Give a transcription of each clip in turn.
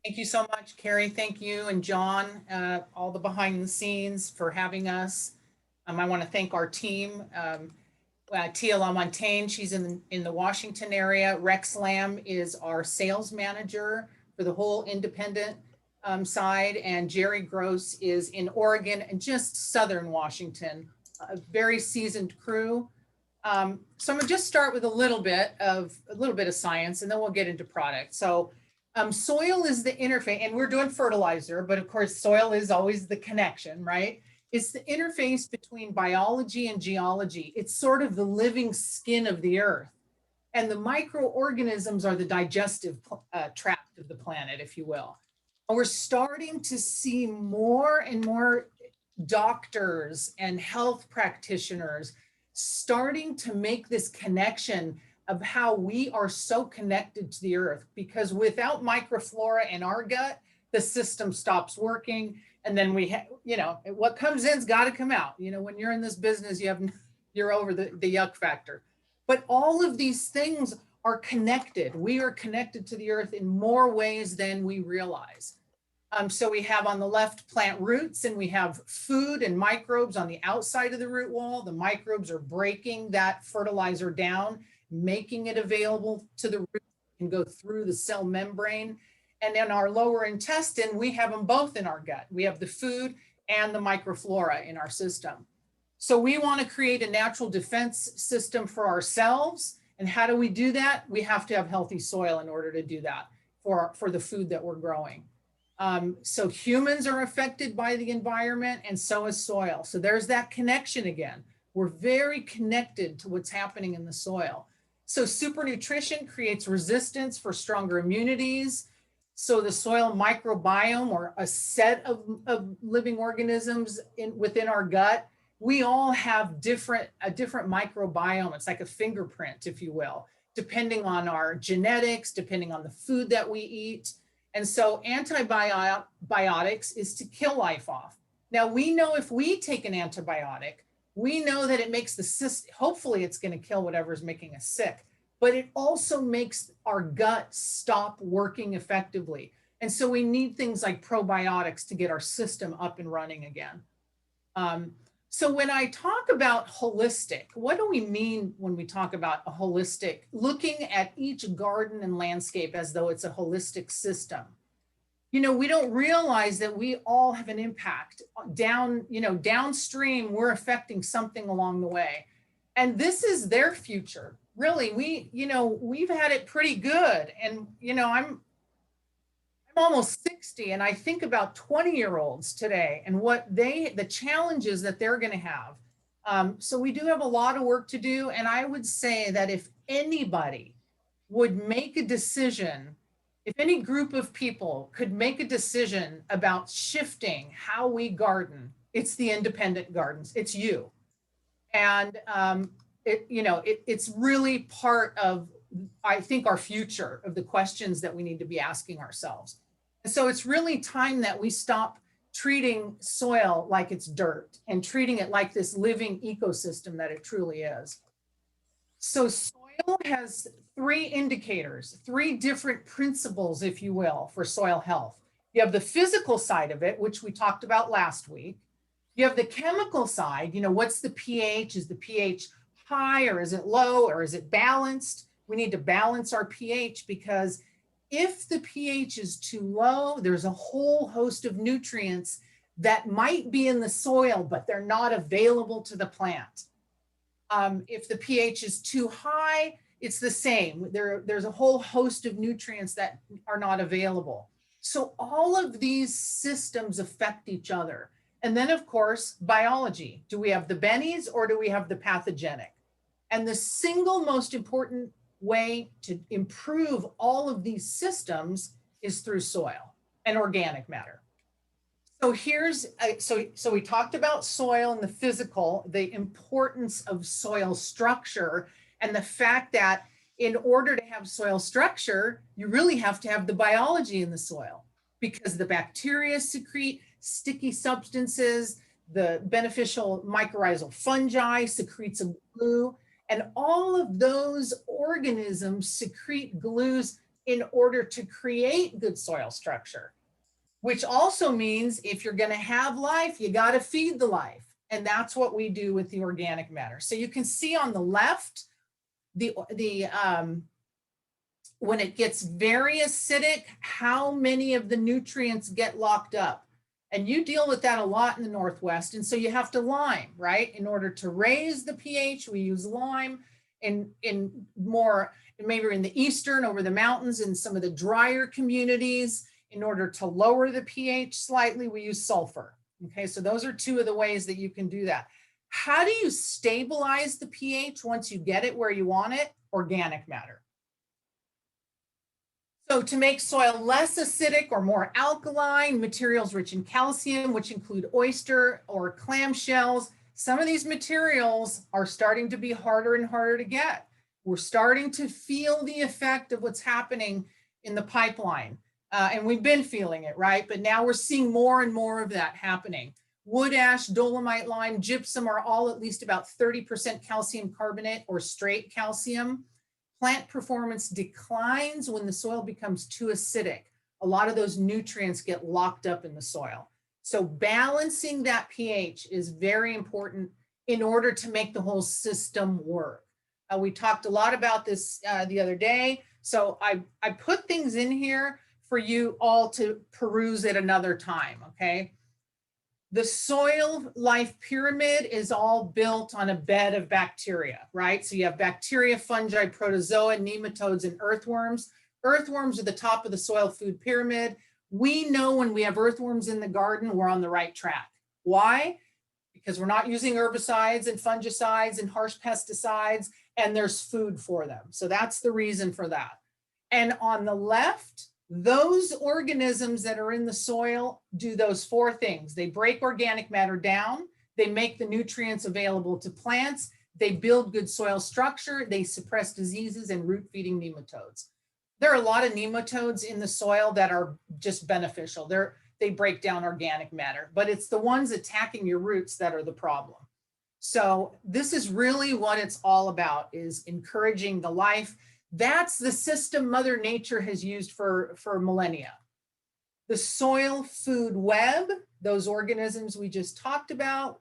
Thank you so much, Carrie. Thank you and John, all the behind the scenes for having us. I want to thank our team. Tia LaMontagne, she's in the Washington area. Rex Lamb is our sales manager for the whole independent side. And Jerry Gross is in Oregon and just Southern Washington, a very seasoned crew. So I'm gonna just start with a little bit of science and then we'll get into product. So soil is the interface, and we're doing fertilizer, but of course soil is always the connection, right? It's the interface between biology and geology. It's sort of the living skin of the earth. And the microorganisms are the digestive tract of the planet, if you will. And we're starting to see more and more doctors and health practitioners starting to make this connection of how we are so connected to the earth, because without microflora in our gut, the system stops working. And then what comes in's got to come out. When you're in this business, you're over the yuck factor. But all of these things are connected. We are connected to the earth in more ways than we realize. So we have on the left plant roots, and we have food and microbes on the outside of the root wall. The microbes are breaking that fertilizer down, making it available to the root and go through the cell membrane. And in our lower intestine, we have them both in our gut. We have the food and the microflora in our system. So we want to create a natural defense system for ourselves. And how do we do that? We have to have healthy soil in order to do that for the food that we're growing. So humans are affected by the environment, and so is soil. So there's that connection again. We're very connected to what's happening in the soil. So supernutrition creates resistance for stronger immunities. So the soil microbiome, or a set of living organisms within our gut, we all have a different microbiome. It's like a fingerprint, if you will, depending on our genetics, depending on the food that we eat. And so antibiotics is to kill life off. Now we know if we take an antibiotic, we know that it makes the system, hopefully it's going to kill whatever is making us sick, but it also makes our gut stop working effectively. And so we need things like probiotics to get our system up and running again. So when I talk about holistic, what do we mean when we talk about a holistic, looking at each garden and landscape as though it's a holistic system? We don't realize that we all have an impact downstream. We're affecting something along the way. And this is their future. Really, we've had it pretty good. And, I'm almost 60, and I think about 20-year-olds today and the challenges that they're going to have. So we do have a lot of work to do. And I would say that if anybody would make a decision, if any group of people could make a decision about shifting how we garden, it's the independent gardens. It's you. And it's really part of, I think, our future of the questions that we need to be asking ourselves. And so it's really time that we stop treating soil like it's dirt and treating it like this living ecosystem that it truly is. So soil has three indicators, three different principles, if you will, for soil health. You have the physical side of it, which we talked about last week. You have the chemical side, what's the pH? Is the pH high, or is it low, or is it balanced? We need to balance our pH, because if the pH is too low, there's a whole host of nutrients that might be in the soil, but they're not available to the plant. If the pH is too high, it's the same. There's a whole host of nutrients that are not available. So all of these systems affect each other. And then, of course, biology. Do we have the bennies or do we have the pathogenic? And the single most important way to improve all of these systems is through soil and organic matter. So so we talked about soil and the physical, the importance of soil structure, and the fact that in order to have soil structure, you really have to have the biology in the soil, because the bacteria secrete sticky substances, the beneficial mycorrhizal fungi secretes a glue, and all of those organisms secrete glues in order to create good soil structure, which also means if you're going to have life, you got to feed the life. And that's what we do with the organic matter. So you can see on the left, when it gets very acidic, how many of the nutrients get locked up. And you deal with that a lot in the Northwest. And so you have to lime, right? In order to raise the pH, we use lime. In more, maybe in the eastern, over the mountains, in some of the drier communities, in order to lower the pH slightly, we use sulfur. Okay, so those are two of the ways that you can do that. How do you stabilize the pH once you get it where you want it? Organic matter. So to make soil less acidic or more alkaline, materials rich in calcium, which include oyster or clam shells, some of these materials are starting to be harder and harder to get. We're starting to feel the effect of what's happening in the pipeline. And we've been feeling it, right? But now we're seeing more and more of that happening. Wood ash, dolomite lime, gypsum are all at least about 30% calcium carbonate or straight calcium. Plant performance declines when the soil becomes too acidic. A lot of those nutrients get locked up in the soil. So balancing that pH is very important in order to make the whole system work. We talked a lot about this the other day. So I put things in here for you all to peruse at another time, okay? The soil life pyramid is all built on a bed of bacteria, right? So you have bacteria, fungi, protozoa, nematodes, and earthworms. Earthworms are the top of the soil food pyramid. We know when we have earthworms in the garden, we're on the right track. Why? Because we're not using herbicides and fungicides and harsh pesticides, and there's food for them. So that's the reason for that. And on the left, those organisms that are in the soil do those four things. They break organic matter down, they make the nutrients available to plants, they build good soil structure, they suppress diseases and root feeding nematodes. There are a lot of nematodes in the soil that are just beneficial. They break down organic matter, but it's the ones attacking your roots that are the problem. So this is really what it's all about, is encouraging the life. That's the system Mother Nature has used for millennia. The soil food web, those organisms we just talked about,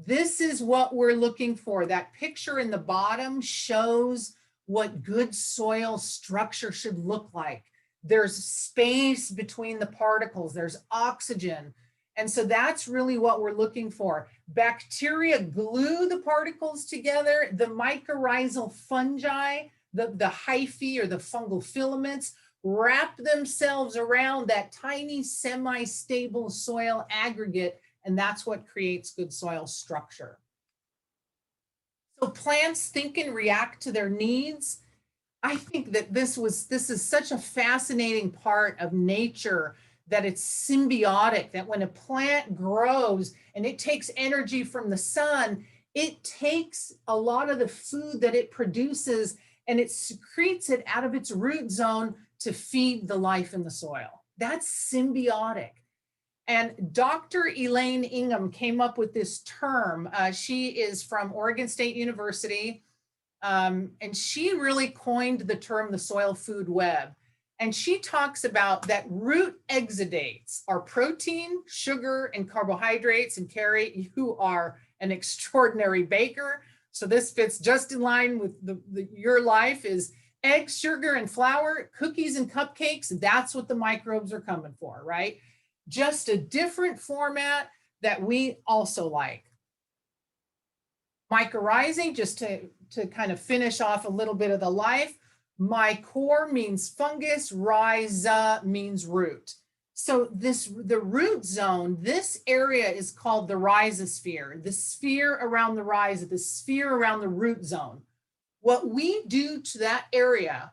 this is what we're looking for. That picture in the bottom shows what good soil structure should look like. There's space between the particles, there's oxygen. And so that's really what we're looking for. Bacteria glue the particles together. The mycorrhizal fungi, the hyphae or the fungal filaments, wrap themselves around that tiny semi-stable soil aggregate, and that's what creates good soil structure. So plants think and react to their needs. I think that this is such a fascinating part of nature, that it's symbiotic, that when a plant grows and it takes energy from the sun, it takes a lot of the food that it produces and it secretes it out of its root zone to feed the life in the soil. That's symbiotic. And Dr. Elaine Ingham came up with this term. She is from Oregon State University, and she really coined the term the soil food web. And she talks about that root exudates are protein, sugar, and carbohydrates. And Carrie, you are an extraordinary baker. So this fits just in line with your life is eggs, sugar, and flour, cookies and cupcakes. That's what the microbes are coming for, right? Just a different format that we also like. Mycorrhizae, just to kind of finish off a little bit of the life, mycor means fungus, rhiza means root. So the root zone, this area is called the rhizosphere, the sphere around the rhiza, the sphere around the root zone. What we do to that area,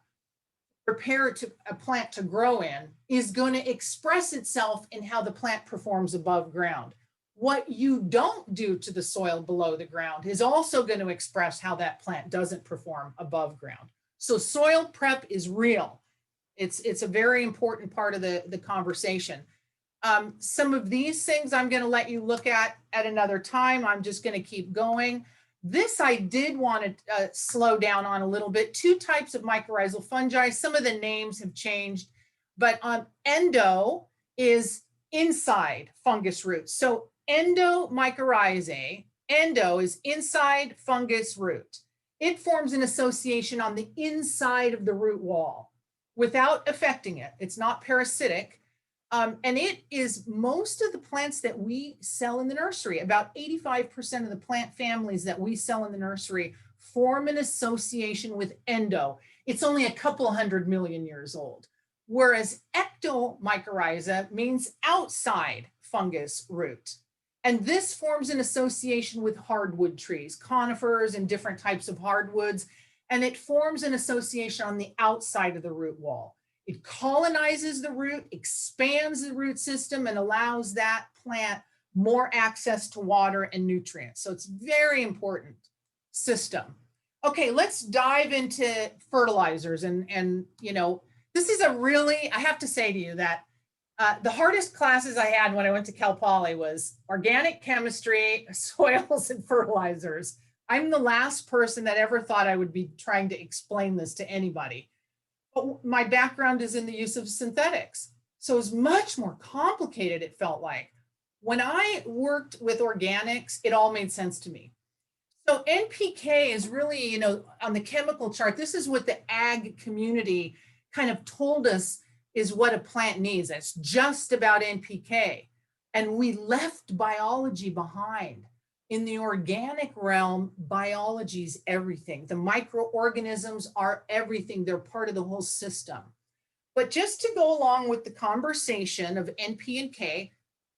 prepare a plant to grow in, is going to express itself in how the plant performs above ground. What you don't do to the soil below the ground is also going to express how that plant doesn't perform above ground. So soil prep is real. It's a very important part of the conversation. Some of these things I'm going to let you look at another time. I'm just going to keep going. This I did want to slow down on a little bit. 2 types of mycorrhizal fungi. Some of the names have changed, but endo is inside fungus roots. So endomycorrhizae, endo is inside fungus root. It forms an association on the inside of the root wall without affecting it. It's not parasitic. And it is most of the plants that we sell in the nursery. About 85% of the plant families that we sell in the nursery form an association with endo. It's only a couple 100 million years old. Whereas ectomycorrhiza means outside fungus root. And this forms an association with hardwood trees, conifers and different types of hardwoods. And it forms an association on the outside of the root wall. It colonizes the root, expands the root system, and allows that plant more access to water and nutrients. So it's very important system. Okay, let's dive into fertilizers. And you know, this is a really, I have to say to you that the hardest classes I had when I went to Cal Poly was organic chemistry, soils, and fertilizers. I'm the last person that ever thought I would be trying to explain this to anybody. But my background is in the use of synthetics. So it was much more complicated, it felt like. When I worked with organics, it all made sense to me. So NPK is really, you know, on the chemical chart, this is what the ag community kind of told us is what a plant needs. It's just about NPK. And we left biology behind. In the organic realm, biology is everything. The microorganisms are everything. They're part of the whole system. But just to go along with the conversation of NP and K,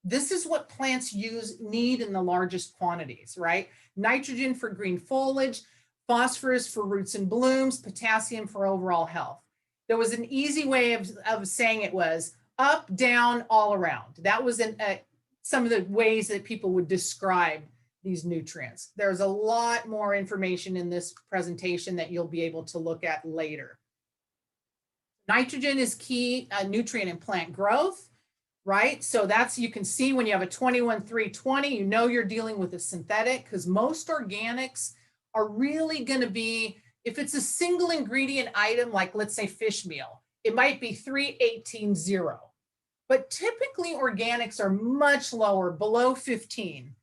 this is what plants need in the largest quantities, right? Nitrogen for green foliage, phosphorus for roots and blooms, potassium for overall health. There was an easy way of saying it was up, down, all around. That was some of the ways that people would describe these nutrients. There's a lot more information in this presentation that you'll be able to look at later. Nitrogen is key nutrient in plant growth, right? So that's, you can see when you have a 21-3-20, you know you're dealing with a synthetic, because most organics are really going to be, if it's a single ingredient item, like let's say fish meal, it might be 3-18-0. But typically organics are much lower, below 15.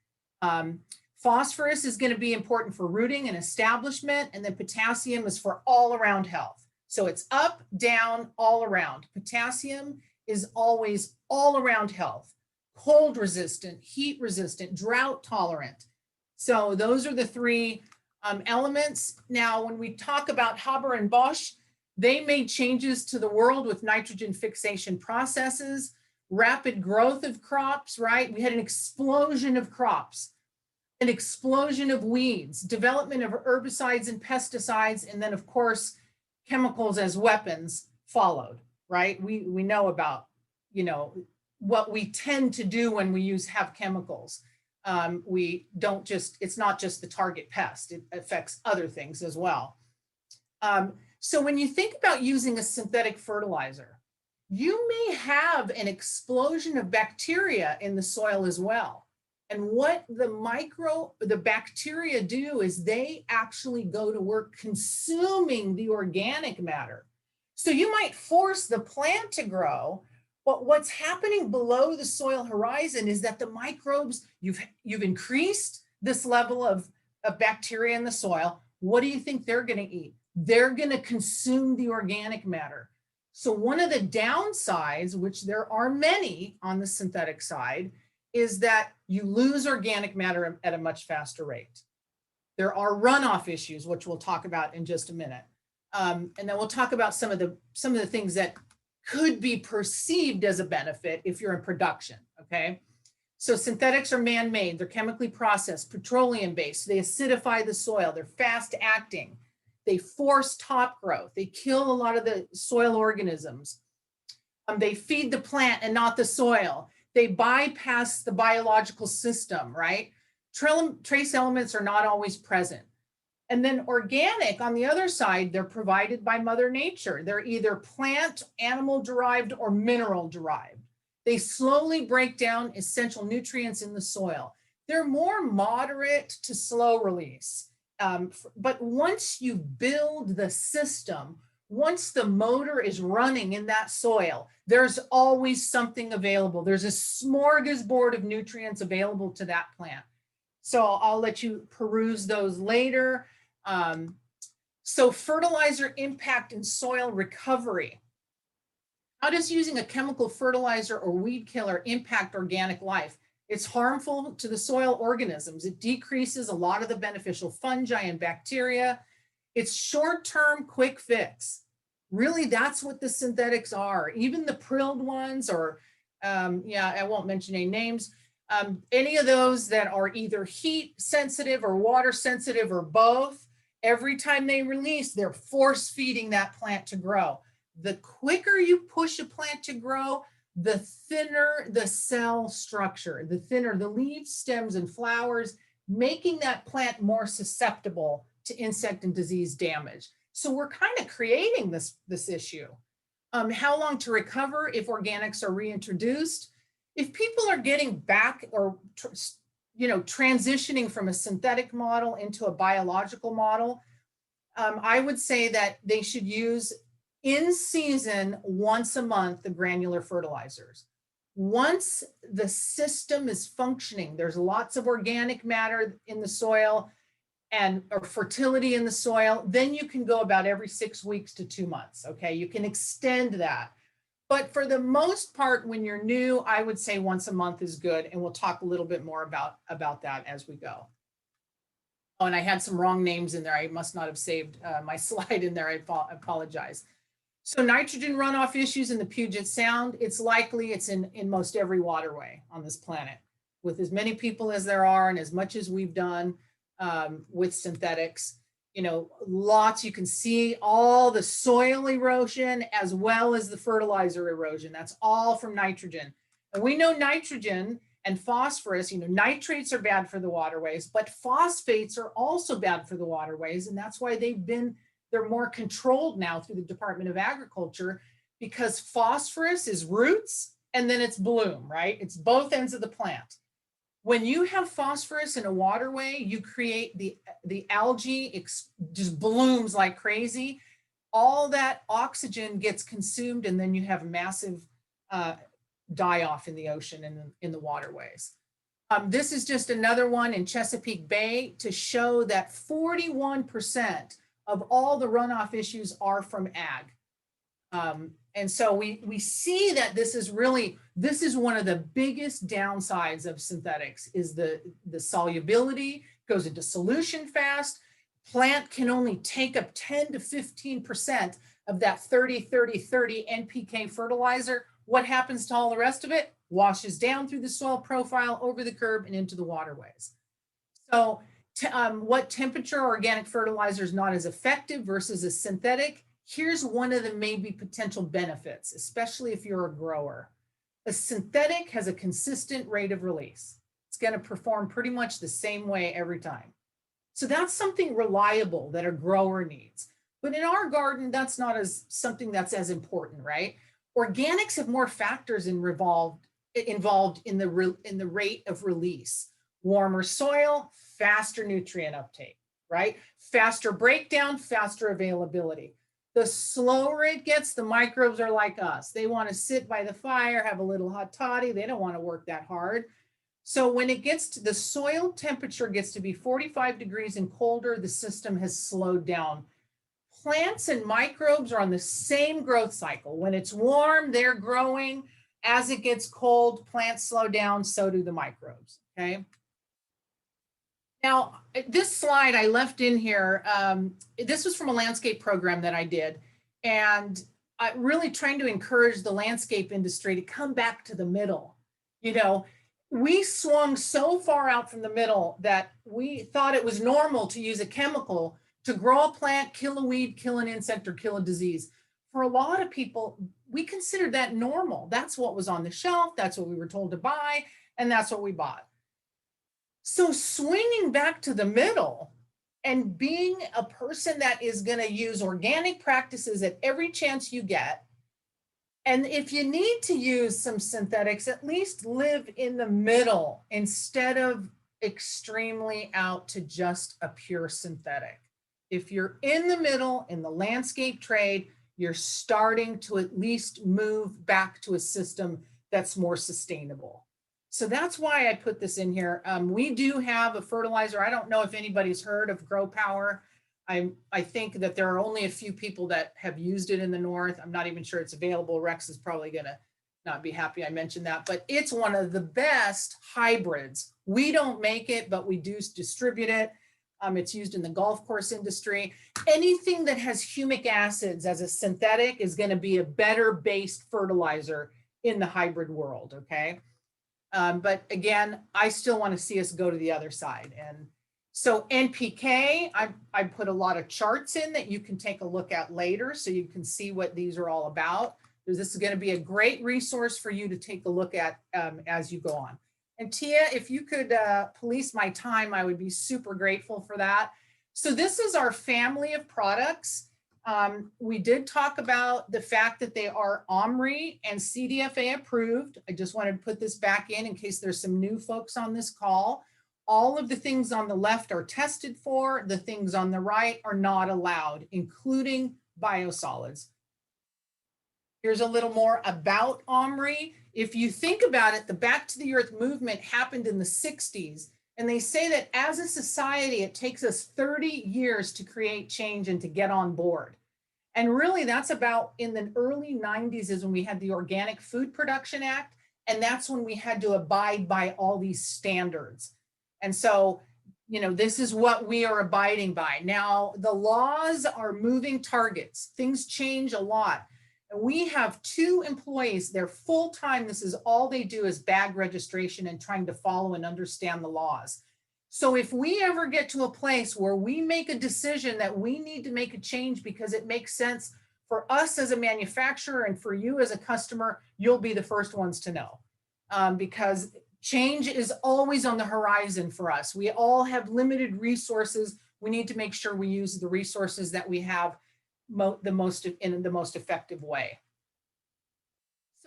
Phosphorus is going to be important for rooting and establishment, and then potassium is for all around health. So it's up, down, all around. Potassium is always all around health, cold resistant, heat resistant, drought tolerant. So those are the 3 elements. Now, when we talk about Haber and Bosch, they made changes to the world with nitrogen fixation processes, rapid growth of crops, right? We had an explosion of crops, an explosion of weeds, development of herbicides and pesticides, and then of course, chemicals as weapons followed, right? We know about, you know, what we tend to do when we have chemicals. We don't just, it's not just the target pest, it affects other things as well. So when you think about using a synthetic fertilizer, you may have an explosion of bacteria in the soil as well. And what the bacteria do is they actually go to work consuming the organic matter. So you might force the plant to grow, but what's happening below the soil horizon is that the microbes, you've increased this level of bacteria in the soil. What do you think they're going to eat? They're going to consume the organic matter. So one of the downsides, which there are many on the synthetic side, is that you lose organic matter at a much faster rate. There are runoff issues, which we'll talk about in just a minute. And then we'll talk about some of the things that could be perceived as a benefit if you're in production, okay? So synthetics are man-made, they're chemically processed, petroleum-based, they acidify the soil, they're fast-acting, they force top growth, they kill a lot of the soil organisms, they feed the plant and not the soil, they bypass the biological system, right? Trace elements are not always present. And then organic, on the other side, they're provided by Mother Nature. They're either plant, animal-derived, or mineral-derived. They slowly break down essential nutrients in the soil. they're more moderate to slow release. But once you build the system, once the motor is running in that soil, there's always something available. There's a smorgasbord of nutrients available to that plant. So I'll let you peruse those later. So fertilizer impact and soil recovery. How does using a chemical fertilizer or weed killer impact organic life? It's harmful to the soil organisms. It decreases a lot of the beneficial fungi and bacteria. It's short-term, quick fix. Really, that's what the synthetics are. Even the prilled ones, or yeah, I won't mention any names. Any of those that are either heat sensitive or water sensitive or both, every time they release, they're force feeding that plant to grow. The quicker you push a plant to grow, the thinner the cell structure, the thinner the leaves, stems, and flowers, making that plant more susceptible to insect and disease damage. So we're kind of creating this issue. How long to recover if organics are reintroduced? If people are getting back or transitioning from a synthetic model into a biological model, I would say that they should use in season once a month the granular fertilizers. Once the system is functioning, there's lots of organic matter in the soil or fertility in the soil, then you can go about every 6 weeks to 2 months. Okay, you can extend that. But for the most part, when you're new, I would say once a month is good. And we'll talk a little bit more about that as we go. Oh, and I had some wrong names in there. I must not have saved my slide in there. I apologize. So nitrogen runoff issues in the Puget Sound, it's likely it's in most every waterway on this planet. With as many people as there are and as much as we've done with synthetics, lots, you can see all the soil erosion as well as the fertilizer erosion. That's all from nitrogen. And we know nitrogen and phosphorus, nitrates are bad for the waterways, but phosphates are also bad for the waterways. And that's why they're more controlled now through the Department of Agriculture, because phosphorus is roots and then it's bloom, right? It's both ends of the plant. When you have phosphorus in a waterway, you create the algae just blooms like crazy. All that oxygen gets consumed, and then you have massive die off in the ocean and in the waterways. This is just another one in Chesapeake Bay to show that 41% of all the runoff issues are from ag. And so we see that this is one of the biggest downsides of synthetics is the solubility, goes into solution fast. Plant can only take up 10 to 15% of that 30-30-30 NPK fertilizer. What happens to all the rest of it? Washes down through the soil profile, over the curb, and into the waterways. So what temperature organic fertilizer is not as effective versus a synthetic? Here's one of the maybe potential benefits, especially if you're a grower. A synthetic has a consistent rate of release. It's going to perform pretty much the same way every time. So that's something reliable that a grower needs. But in our garden, that's not something that's as important, right? Organics have more factors involved in the rate of release. Warmer soil, faster nutrient uptake, right? Faster breakdown, faster availability. The slower it gets, the microbes are like us. They want to sit by the fire, have a little hot toddy. They don't want to work that hard. So when it gets to the soil temperature gets to be 45 degrees and colder, the system has slowed down. Plants and microbes are on the same growth cycle. When it's warm, they're growing. As it gets cold, plants slow down, so do the microbes, okay? Now, this slide I left in here, this was from a landscape program that I did, and I'm really trying to encourage the landscape industry to come back to the middle. We swung so far out from the middle that we thought it was normal to use a chemical to grow a plant, kill a weed, kill an insect, or kill a disease. For a lot of people, we considered that normal. That's what was on the shelf, that's what we were told to buy, and that's what we bought. So swinging back to the middle and being a person that is going to use organic practices at every chance you get, and if you need to use some synthetics, at least live in the middle instead of extremely out to just a pure synthetic. If you're in the middle in the landscape trade, you're starting to at least move back to a system that's more sustainable. So that's why I put this in here. We do have a fertilizer. I don't know if anybody's heard of Grow Power. I think that there are only a few people that have used it in the north. I'm not even sure it's available. Rex is probably going to not be happy I mentioned that, but it's one of the best hybrids. We don't make it, but we do distribute it. It's used in the golf course industry. Anything that has humic acids as a synthetic is going to be a better based fertilizer in the hybrid world, okay? But again, I still want to see us go to the other side. And so NPK, I put a lot of charts in that you can take a look at later so you can see what these are all about. This is going to be a great resource for you to take a look at as you go on. And Tia, if you could police my time, I would be super grateful for that. So this is our family of products. We did talk about the fact that they are OMRI and CDFA approved. I just wanted to put this back in case there's some new folks on this call. All of the things on the left are tested for. The things on the right are not allowed, including biosolids. Here's a little more about OMRI. If you think about it, the Back to the Earth movement happened in the 60s. And they say that as a society, it takes us 30 years to create change and to get on board. And really, that's about in the early 90s is when we had the Organic Food Production Act. And that's when we had to abide by all these standards. And so, you know, this is what we are abiding by. Now, the laws are moving targets. Things change a lot. And we have 2 employees, they're full-time. This is all they do is bag registration and trying to follow and understand the laws. So if we ever get to a place where we make a decision that we need to make a change because it makes sense for us as a manufacturer and for you as a customer, you'll be the first ones to know. Because change is always on the horizon for us. We all have limited resources. We need to make sure we use the resources that we have in the most effective way.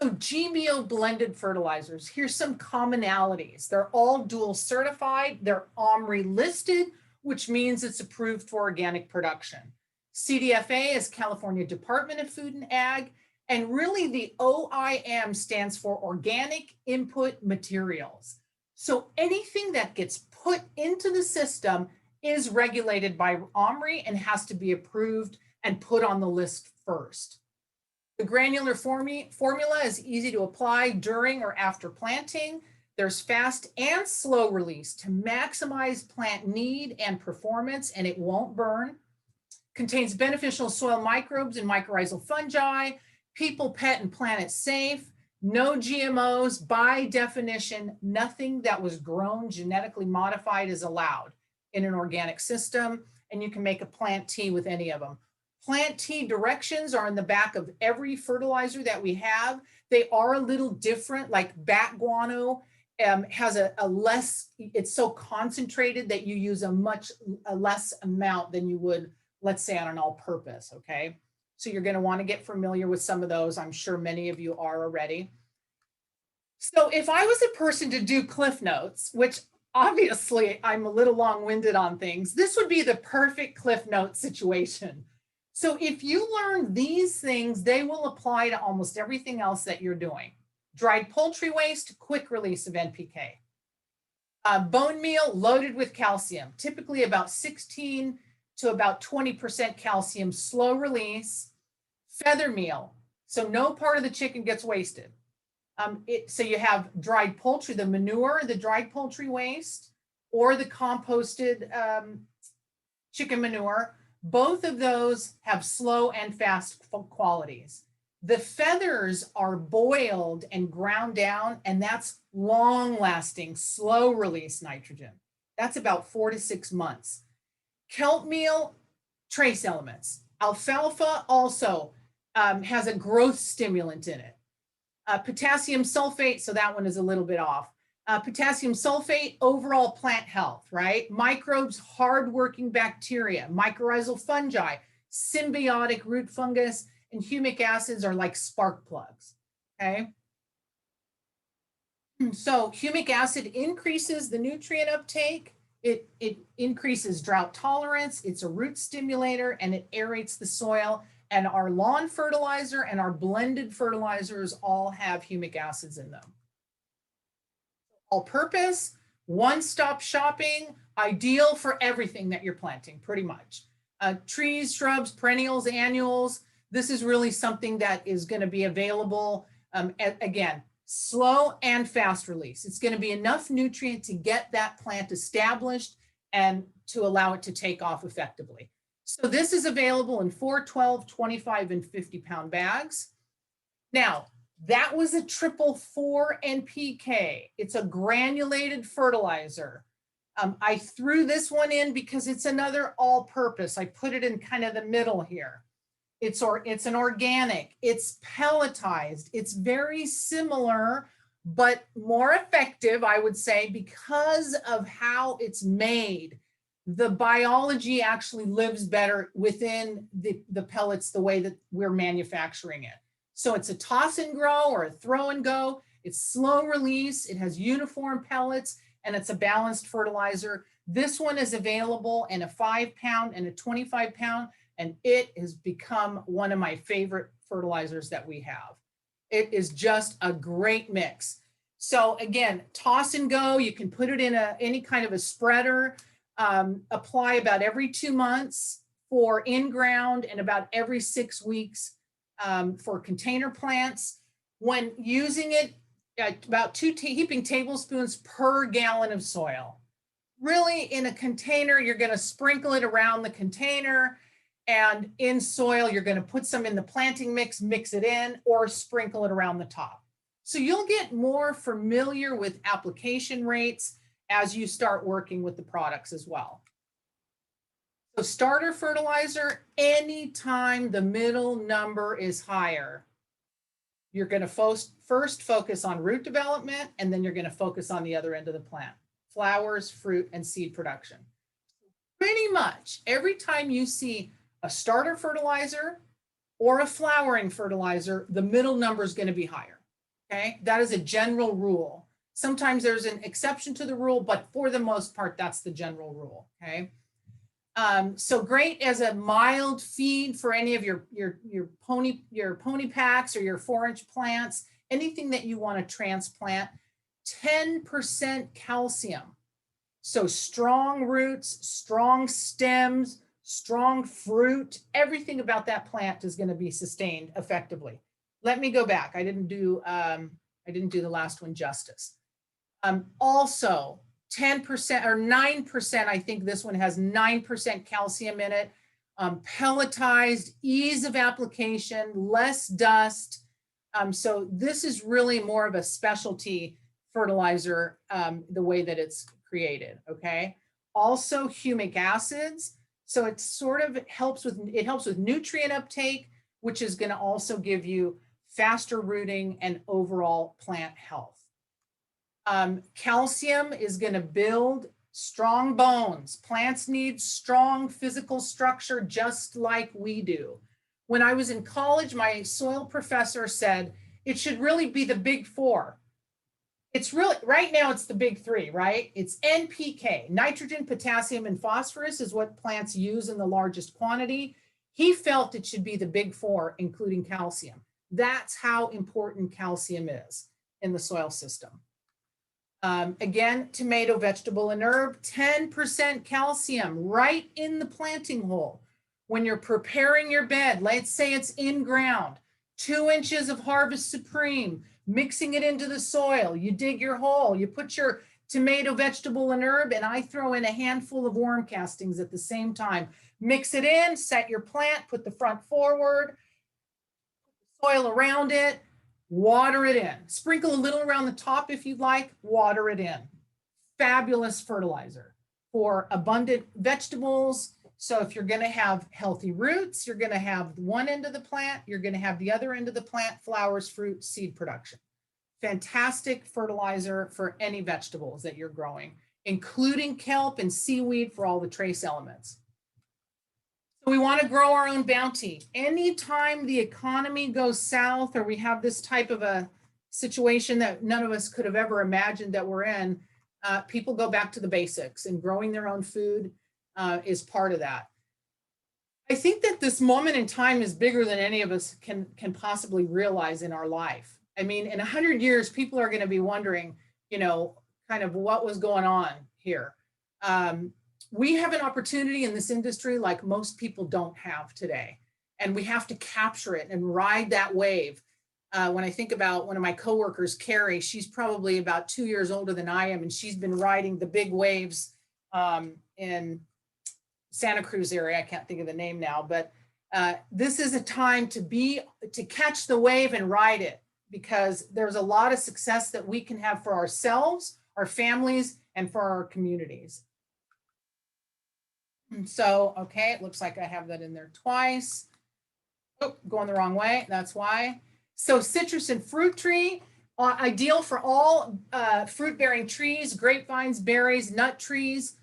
So GBO blended fertilizers, here's some commonalities. They're all dual certified. They're OMRI listed, which means it's approved for organic production. CDFA is California Department of Food and Ag. And really the OIM stands for Organic Input Materials. So anything that gets put into the system is regulated by OMRI and has to be approved and put on the list first. The granular formula is easy to apply during or after planting. There's fast and slow release to maximize plant need and performance, and it won't burn. Contains beneficial soil microbes and mycorrhizal fungi, people, pet, and planet safe. No GMOs. By definition, nothing that was grown genetically modified is allowed in an organic system, and you can make a plant tea with any of them. Plant tea directions are in the back of every fertilizer that we have. They are a little different, like bat guano has a less, it's so concentrated that you use a much less amount than you would, let's say, on an all-purpose, okay? So you're gonna wanna get familiar with some of those. I'm sure many of you are already. So if I was a person to do Cliff Notes, which obviously I'm a little long-winded on things, this would be the perfect Cliff Notes situation. So if you learn these things, they will apply to almost everything else that you're doing. Dried poultry waste, quick release of NPK. Bone meal loaded with calcium, typically about 16 to about 20% calcium, slow release. Feather meal, so no part of the chicken gets wasted. So you have dried poultry, the manure, the dried poultry waste, or the composted chicken manure. Both of those have slow and fast qualities. The feathers are boiled and ground down, and that's long lasting, slow release nitrogen. That's about 4 to 6 months. Kelp meal, trace elements. Alfalfa also has a growth stimulant in it. Potassium sulfate, so that one is a little bit off. Potassium sulfate, overall plant health, right? Microbes, hardworking bacteria, mycorrhizal fungi, symbiotic root fungus, and humic acids are like spark plugs, okay? So humic acid increases the nutrient uptake. It increases drought tolerance. It's a root stimulator, and it aerates the soil. And our lawn fertilizer and our blended fertilizers all have humic acids in them. All purpose, one-stop shopping, ideal for everything that you're planting, pretty much. Trees, shrubs, perennials, annuals. This is really something that is going to be available. Again, slow and fast release. It's going to be enough nutrient to get that plant established and to allow it to take off effectively. So this is available in 4, 12, 25, and 50-pound bags. Now, that was a 444 NPK. It's a granulated fertilizer. I threw this one in because it's another all-purpose. I put it in kind of the middle here. It's an organic, it's pelletized, it's very similar, but more effective, I would say, because of how it's made. The biology actually lives better within the pellets the way that we're manufacturing it. So it's a toss and grow or a throw and go. It's slow release, it has uniform pellets, and it's a balanced fertilizer. This one is available in a 5-pound and a 25-pound. And it has become one of my favorite fertilizers that we have. It is just a great mix. So again, toss and go. You can put it in any kind of a spreader, apply about every 2 months for in-ground and about every 6 weeks for container plants. When using it, about 2 heaping tablespoons per gallon of soil. Really, in a container, you're going to sprinkle it around the container. And in soil, you're going to put some in the planting mix, mix it in, or sprinkle it around the top. So you'll get more familiar with application rates as you start working with the products as well. So starter fertilizer, anytime the middle number is higher, you're going to first focus on root development, and then you're going to focus on the other end of the plant, flowers, fruit, and seed production. Pretty much every time you see a starter fertilizer or a flowering fertilizer, the middle number is going to be higher. Okay, that is a general rule. Sometimes there's an exception to the rule, but for the most part, that's the general rule. Okay, so great as a mild feed for any of your pony packs or your 4-inch plants, anything that you want to transplant. 10% calcium. So strong roots, strong stems, strong fruit, everything about that plant is going to be sustained effectively. Let me go back. I didn't do the last one justice. Also 10% or 9%, I think this one has 9% calcium in it. Pelletized, ease of application, less dust. So this is really more of a specialty fertilizer, the way that it's created, okay? Also humic acids. So it sort of helps with nutrient uptake, which is going to also give you faster rooting and overall plant health. Calcium is going to build strong bones. Plants need strong physical structure just like we do. When I was in college, my soil professor said it should really be the big 4. It's really, right now it's the big 3, right? It's NPK, nitrogen, potassium, and phosphorus is what plants use in the largest quantity. He felt it should be the big 4, including calcium. That's how important calcium is in the soil system. Again, tomato, vegetable, and herb, 10% calcium right in the planting hole. When you're preparing your bed, let's say it's in ground, 2 inches of Harvest Supreme, mixing it into the soil. You dig your hole, you put your tomato, vegetable, and herb, and I throw in a handful of worm castings at the same time. Mix it in, set your plant, put the front forward, soil around it, water it in. Sprinkle a little around the top if you'd like, water it in. Fabulous fertilizer for abundant vegetables. So if you're going to have healthy roots, you're going to have one end of the plant, you're going to have the other end of the plant, flowers, fruit, seed production. Fantastic fertilizer for any vegetables that you're growing, including kelp and seaweed for all the trace elements. So we want to grow our own bounty. Anytime the economy goes south or we have this type of a situation that none of us could have ever imagined that we're in, people go back to the basics, and growing their own food is part of that. I think that this moment in time is bigger than any of us can possibly realize in our life. I mean, in 100 years, people are going to be wondering, kind of what was going on here. We have an opportunity in this industry like most people don't have today, and we have to capture it and ride that wave. When I think about one of my coworkers, Carrie, she's probably about 2 years older than I am, and she's been riding the big waves in Santa Cruz area. I can't think of the name now, but this is a time to catch the wave and ride it, because there's a lot of success that we can have for ourselves, our families, and for our communities. And so, okay, it looks like I have that in there twice. Oh, going the wrong way, that's why. So citrus and fruit tree, ideal for all fruit-bearing trees, grapevines, berries, nut trees.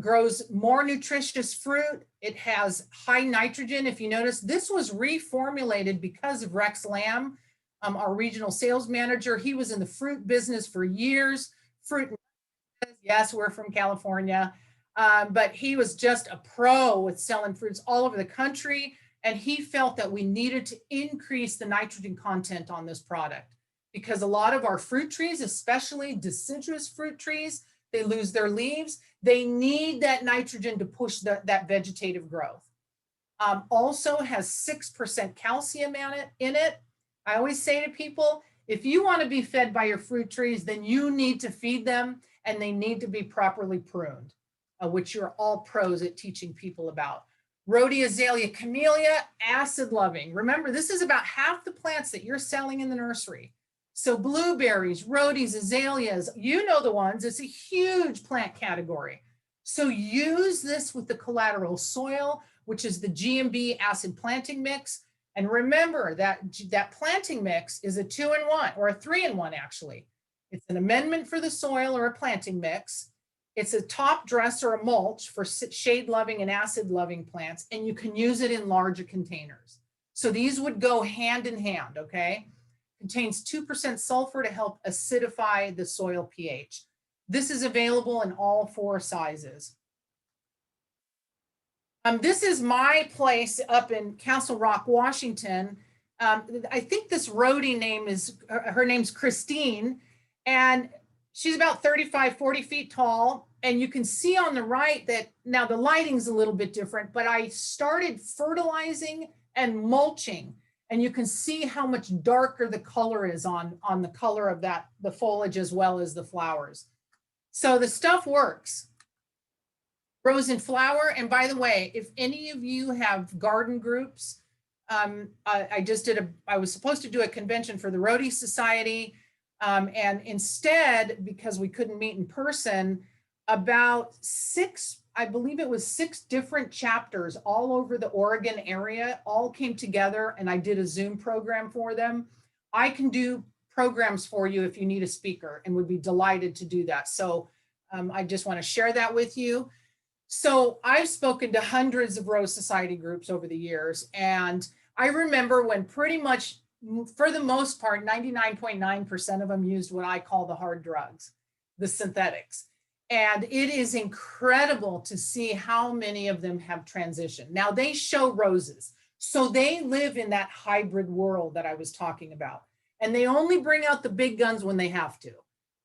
Grows more nutritious fruit. It has high nitrogen. If you notice, this was reformulated because of Rex Lamb, our regional sales manager. He was in the fruit business for years. Fruit, yes, we're from California, but he was just a pro with selling fruits all over the country. And he felt that we needed to increase the nitrogen content on this product, because a lot of our fruit trees, especially deciduous fruit trees, they lose their leaves. They need that nitrogen to push that vegetative growth. Also has 6% calcium in it. I always say to people, if you want to be fed by your fruit trees, then you need to feed them, and they need to be properly pruned, which you're all pros at teaching people about. Rhodea, azalea, camellia, acid loving. Remember, this is about half the plants that you're selling in the nursery. So blueberries, rhodies, azaleas, you know the ones. It's a huge plant category. So use this with the collateral soil, which is the GMB acid planting mix. And remember that planting mix is a 2-in-1 or a 3-in-1 actually. It's an amendment for the soil or a planting mix. It's a top dress or a mulch for shade loving and acid loving plants, and you can use it in larger containers. So these would go hand in hand, okay? Contains 2% sulfur to help acidify the soil pH. This is available in all 4 sizes. This is my place up in Castle Rock, Washington. I think this roadie name is, her name's Christine, and she's about 35, 40 feet tall. And you can see on the right that now the lighting's a little bit different, but I started fertilizing and mulching. And you can see how much darker the color is on the color of the foliage as well as the flowers. So the stuff works. Grows in flower. And by the way, if any of you have garden groups, I was supposed to do a convention for the Rhodea Society. And instead, because we couldn't meet in person, about 6 different chapters all over the Oregon area all came together, and I did a Zoom program for them. I can do programs for you if you need a speaker, and would be delighted to do that. So I just want to share that with you. So I've spoken to hundreds of Rose Society groups over the years, and I remember when pretty much, for the most part, 99.9% of them used what I call the hard drugs, the synthetics. And it is incredible to see how many of them have transitioned. Now they show roses, so they live in that hybrid world that I was talking about. And they only bring out the big guns when they have to.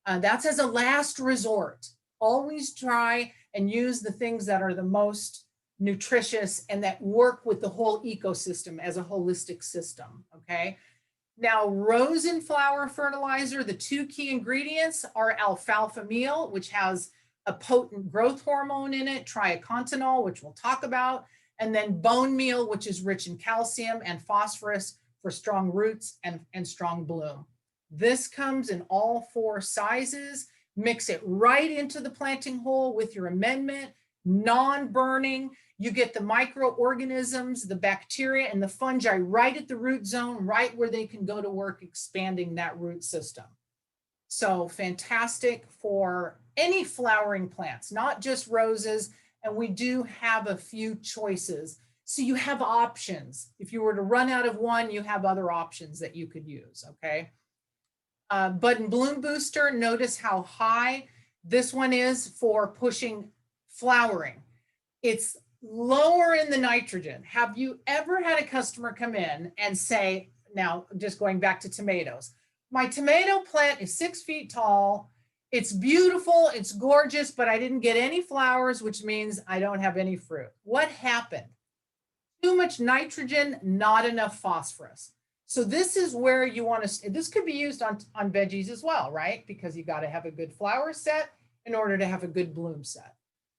That's as a last resort. Always try and use the things that are the most nutritious and that work with the whole ecosystem as a holistic system, okay? Now, rose and flower fertilizer, the 2 key ingredients are alfalfa meal, which has a potent growth hormone in it, triacontanol, which we'll talk about, and then bone meal, which is rich in calcium and phosphorus for strong roots and strong bloom. This comes in all 4 sizes. Mix it right into the planting hole with your amendment, non-burning. You get the microorganisms, the bacteria, and the fungi right at the root zone, right where they can go to work expanding that root system. So fantastic for any flowering plants, not just roses. And we do have a few choices. So you have options. If you were to run out of one, you have other options that you could use, okay? Bud and Bloom Booster, notice how high this one is for pushing flowering. It's lower in the nitrogen. Have you ever had a customer come in and say, now just going back to tomatoes, my tomato plant is 6 feet tall, it's beautiful, it's gorgeous, but I didn't get any flowers, which means I don't have any fruit. What happened? Too much nitrogen, not enough phosphorus. So this is where you want to, this could be used on veggies as well, right? Because you got to have a good flower set in order to have a good bloom set.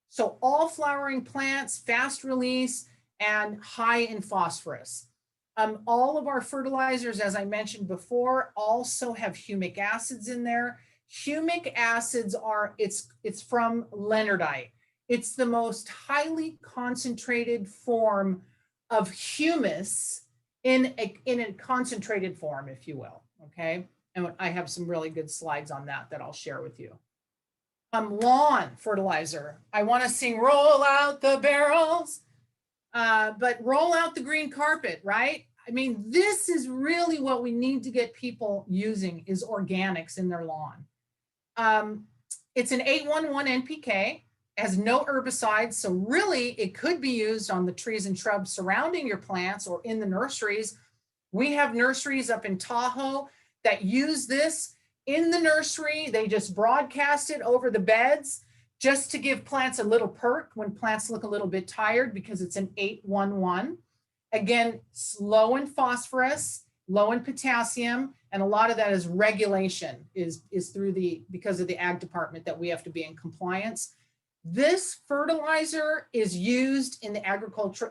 So all flowering plants, fast release, and high in phosphorus. All of our fertilizers, as I mentioned before, also have humic acids in there. Humic acids are, it's from leonardite. It's the most highly concentrated form of humus in a concentrated form, if you will, okay? And I have some really good slides on that I'll share with you. Lawn fertilizer. I want to sing roll out the barrels, but roll out the green carpet, right? I mean, this is really what we need to get people using is organics in their lawn. It's an 811 NPK, has no herbicides, so really it could be used on the trees and shrubs surrounding your plants or in the nurseries. We have nurseries up in Tahoe that use this in the nursery. They just broadcast it over the beds just to give plants a little perk when plants look a little bit tired, because it's an 811. Again, low in phosphorus, low in potassium, and a lot of that is regulation is through because of the ag department that we have to be in compliance. This fertilizer is used in the agriculture,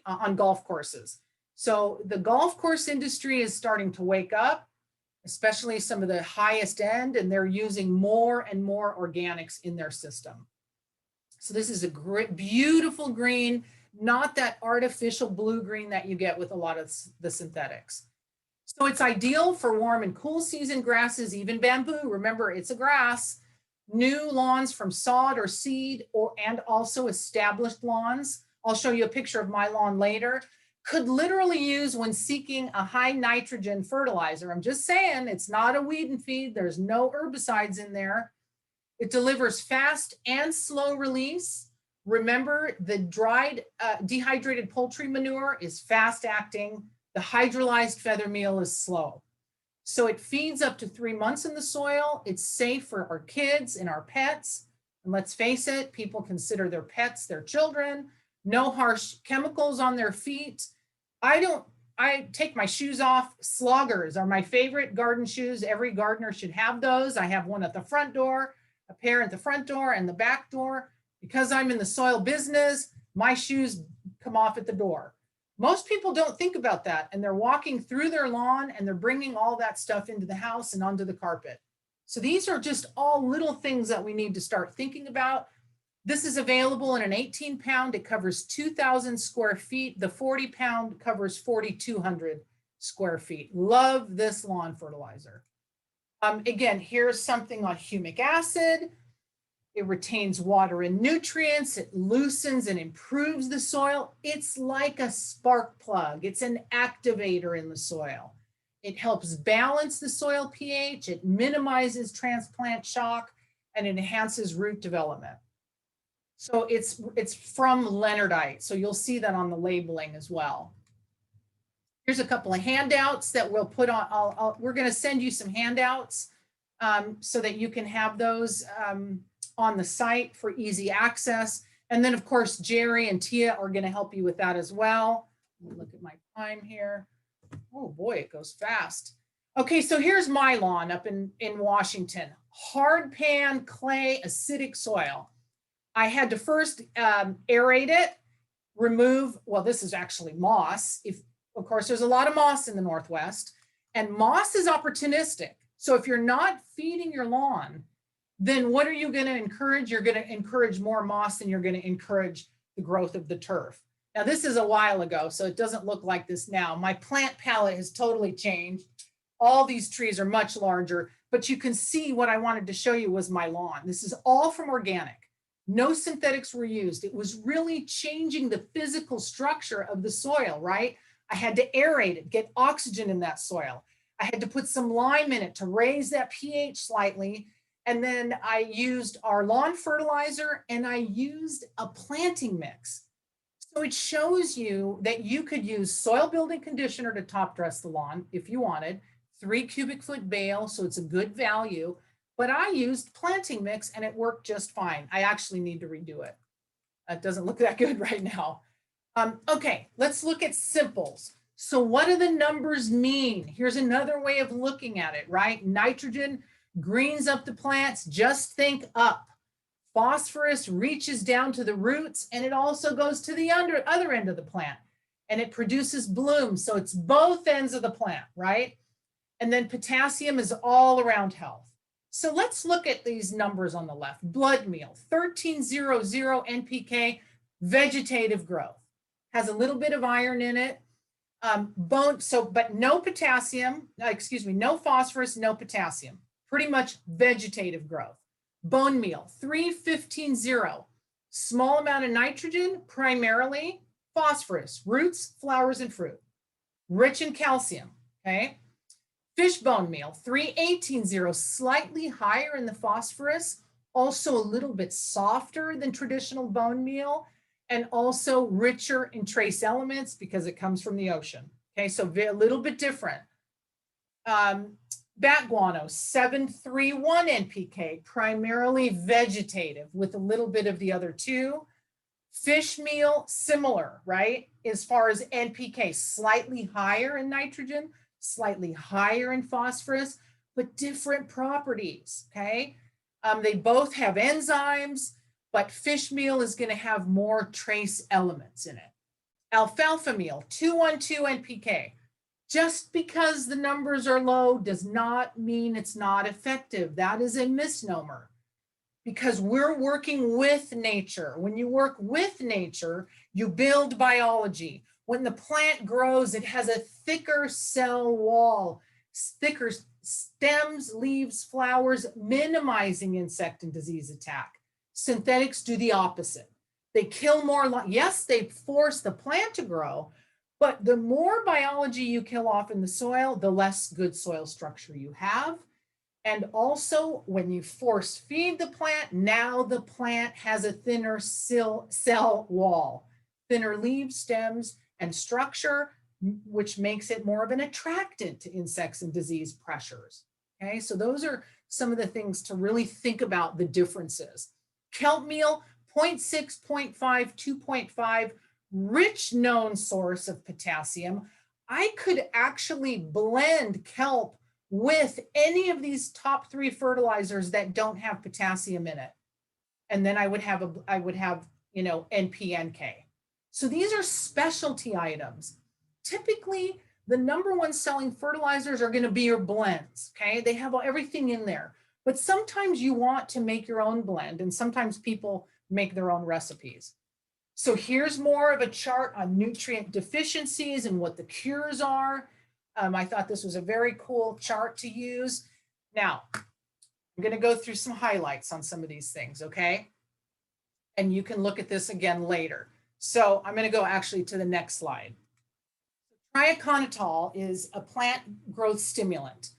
on golf courses. So the golf course industry is starting to wake up, especially some of the highest end, and they're using more and more organics in their system. So this is a great, beautiful green, not that artificial blue green that you get with a lot of the synthetics. So it's ideal for warm and cool season grasses, even bamboo. Remember, it's a grass. New lawns from sod or seed, and also established lawns. I'll show you a picture of my lawn later. Could literally use when seeking a high nitrogen fertilizer. I'm just saying, it's not a weed and feed. There's no herbicides in there. It delivers fast and slow release. Remember, the dried, dehydrated poultry manure is fast acting. The hydrolyzed feather meal is slow. So it feeds up to 3 months in the soil. It's safe for our kids and our pets. And let's face it, people consider their pets their children. No harsh chemicals on their feet. I take my shoes off. Sloggers are my favorite garden shoes. Every gardener should have those. I have one at the front door, a pair at the front door and the back door. Because I'm in the soil business, my shoes come off at the door. Most people don't think about that, and they're walking through their lawn and they're bringing all that stuff into the house and onto the carpet. So these are just all little things that we need to start thinking about. This is available in an 18-pound. It covers 2,000 square feet. The 40-pound covers 4,200 square feet. Love this lawn fertilizer. Again, here's something on humic acid. It retains water and nutrients. It loosens and improves the soil. It's like a spark plug. It's an activator in the soil. It helps balance the soil pH. It minimizes transplant shock and enhances root development. So it's from leonardite. So you'll see that on the labeling as well. Here's a couple of handouts that we'll put on. We're going to send you some handouts so that you can have those on the site for easy access. And then of course, Jerry and Tia are going to help you with that as well. Let me look at my time here. Oh boy, it goes fast. Okay, so here's my lawn up in Washington. Hard pan, clay, acidic soil. I had to first aerate it, remove, well, this is actually moss. Of course, there's a lot of moss in the Northwest, and moss is opportunistic. So if you're not feeding your lawn, then what are you going to encourage? You're going to encourage more moss, and you're going to encourage the growth of the turf. Now, this is a while ago, so it doesn't look like this now. My plant palette has totally changed. All these trees are much larger, but you can see what I wanted to show you was my lawn. This is all from organic. No synthetics were used. It was really changing the physical structure of the soil, right? I had to aerate it, get oxygen in that soil. I had to put some lime in it to raise that pH slightly. And then I used our lawn fertilizer and I used a planting mix. So it shows you that you could use soil building conditioner to top dress the lawn if you wanted, 3 cubic foot bale, so it's a good value. But I used planting mix and it worked just fine. I actually need to redo it. It doesn't look that good right now. Okay, let's look at simples. So what do the numbers mean? Here's another way of looking at it, right? Nitrogen greens up the plants, just think up. Phosphorus reaches down to the roots and it also goes to the other end of the plant and it produces bloom. So it's both ends of the plant, right? And then potassium is all around health. So let's look at these numbers on the left. Blood meal, 1300 NPK, vegetative growth. Has a little bit of iron in it. But no potassium, no phosphorus, no potassium. Pretty much vegetative growth. Bone meal, 3150, small amount of nitrogen, primarily phosphorus, roots, flowers, and fruit. Rich in calcium, okay? Fish bone meal, 3180, slightly higher in the phosphorus, also a little bit softer than traditional bone meal, and also richer in trace elements because it comes from the ocean. Okay, so a little bit different. Bat guano, 731 NPK, primarily vegetative with a little bit of the other two. Fish meal, similar, right? As far as NPK, slightly higher in nitrogen, slightly higher in phosphorus, but different properties, okay? They both have enzymes, but fish meal is going to have more trace elements in it. Alfalfa meal, 212 NPK. Just because the numbers are low does not mean it's not effective. That is a misnomer because we're working with nature. When you work with nature, you build biology. When the plant grows, it has a thicker cell wall, thicker stems, leaves, flowers, minimizing insect and disease attack. Synthetics do the opposite. They kill more, yes, they force the plant to grow, but the more biology you kill off in the soil, the less good soil structure you have. And also when you force feed the plant, now the plant has a thinner cell wall, thinner leaves, stems, and structure, which makes it more of an attractant to insects and disease pressures. Okay, so those are some of the things to really think about the differences. Kelp meal, 0.6, 0.5, 2.5, rich known source of potassium. I could actually blend kelp with any of these top 3 fertilizers that don't have potassium in it. And then I would have NP/NK. So these are specialty items. Typically, the #1 selling fertilizers are going to be your blends, okay? They have everything in there. But sometimes you want to make your own blend, and sometimes people make their own recipes. So here's more of a chart on nutrient deficiencies and what the cures are. I thought this was a very cool chart to use. Now, I'm going to go through some highlights on some of these things, okay? And you can look at this again later. So I'm going to go actually to the next slide. Triaconitol is a plant growth stimulant,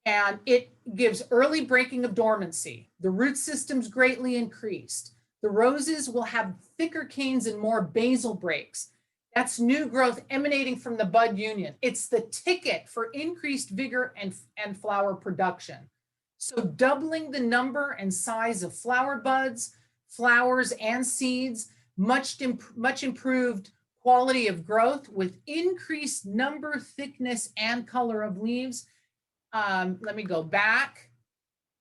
and it gives early breaking of dormancy. The root system's greatly increased. The roses will have thicker canes and more basal breaks. That's new growth emanating from the bud union. It's the ticket for increased vigor and flower production. So doubling the number and size of flower buds, flowers, and seeds, much improved quality of growth with increased number, thickness, and color of leaves. Let me go back.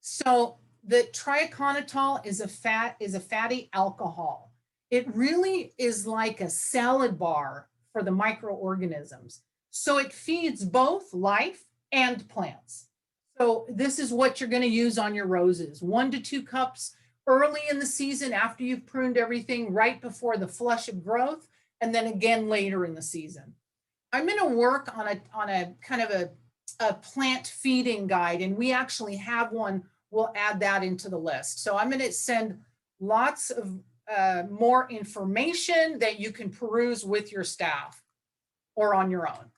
So the triaconitol is a fatty alcohol. It really is like a salad bar for the microorganisms. So it feeds both life and plants. So this is what you're going to use on your roses. 1 to 2 cups early in the season after you've pruned everything, right before the flush of growth, and then again later in the season. I'm going to work on a kind of a plant feeding guide, and we actually have one. We'll add that into the list. So I'm going to send lots of more information that you can peruse with your staff or on your own.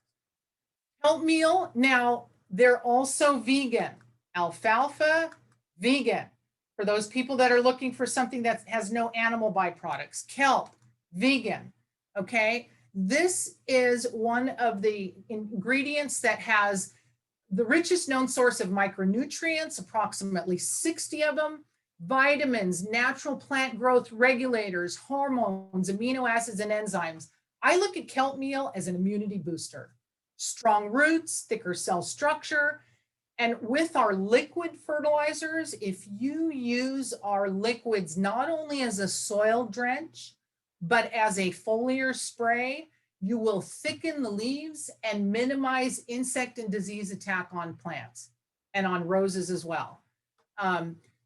Kelp meal. Now, They're also vegan. Alfalfa, vegan. For those people that are looking for something that has no animal byproducts. Kelp, vegan. Okay. This is one of the ingredients that has the richest known source of micronutrients, approximately 60 of them, vitamins, natural plant growth regulators, hormones, amino acids, and enzymes. I look at kelp meal as an immunity booster. Strong roots, thicker cell structure. And with our liquid fertilizers, if you use our liquids not only as a soil drench, but as a foliar spray, you will thicken the leaves and minimize insect and disease attack on plants and on roses as well.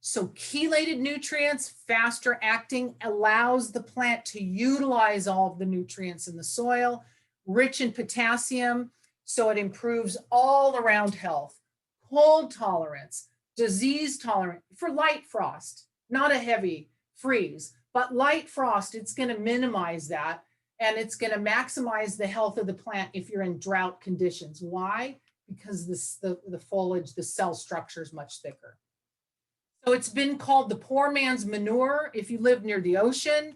So chelated nutrients, faster acting, allows the plant to utilize all of the nutrients in the soil, rich in potassium, so it improves all around health, cold tolerance, disease tolerance, for light frost, not a heavy freeze, but light frost, it's going to minimize that, and it's going to maximize the health of the plant if you're in drought conditions. Why? Because the foliage, the cell structure is much thicker. So it's been called the poor man's manure if you live near the ocean.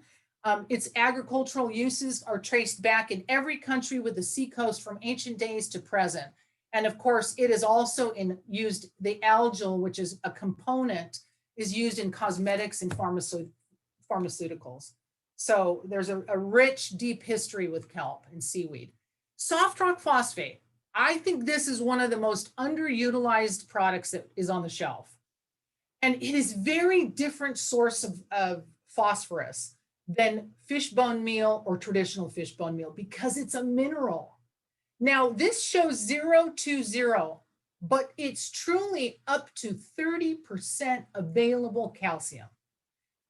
Its agricultural uses are traced back in every country with the seacoast from ancient days to present. And of course, it is also used, the algal, which is a component, is used in cosmetics and pharmaceuticals. So there's a rich, deep history with kelp and seaweed. Soft rock phosphate. I think this is one of the most underutilized products that is on the shelf. And it is very different source of phosphorus than fish bone meal or traditional fish bone meal because it's a mineral. Now, this shows 020, but it's truly up to 30% available calcium.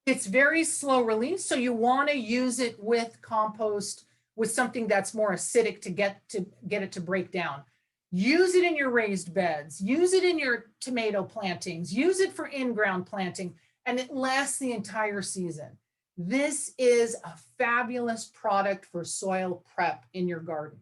It's very slow release, so you want to use it with compost, with something that's more acidic to get it to break down. Use it in your raised beds, use it in your tomato plantings, use it for in-ground planting, and it lasts the entire season. This is a fabulous product for soil prep in your garden.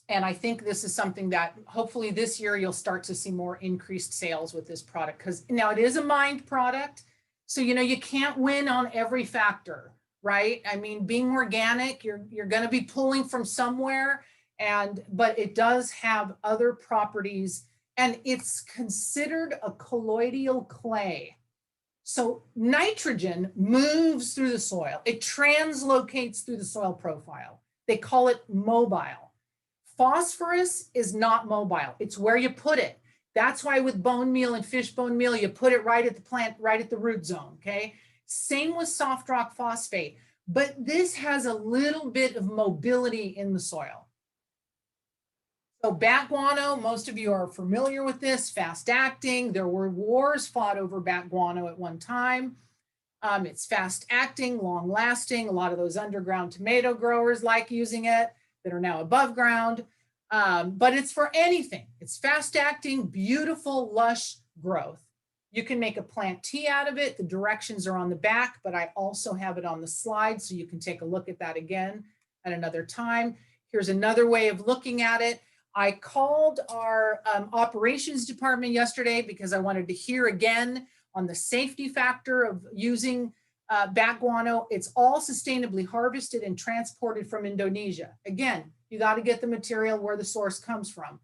And I think this is something that hopefully this year you'll start to see more increased sales with this product, because now it is a mined product. So, you can't win on every factor, right? I mean, being organic, you're going to be pulling from somewhere, but it does have other properties, and it's considered a colloidal clay. So nitrogen moves through the soil. It translocates through the soil profile. They call it mobile. Phosphorus is not mobile. It's where you put it. That's why with bone meal and fish bone meal, you put it right at the plant, right at the root zone, okay? Same with soft rock phosphate, but this has a little bit of mobility in the soil. So bat guano, most of you are familiar with this, fast acting. There were wars fought over bat guano at one time. It's fast acting, long lasting. A lot of those underground tomato growers like using it that are now above ground. But it's for anything. It's fast acting, beautiful, lush growth. You can make a plant tea out of it. The directions are on the back, but I also have it on the slide, so you can take a look at that again at another time. Here's another way of looking at it. I called our operations department yesterday because I wanted to hear again on the safety factor of using bat guano. It's all sustainably harvested and transported from Indonesia. Again, you got to get the material where the source comes from.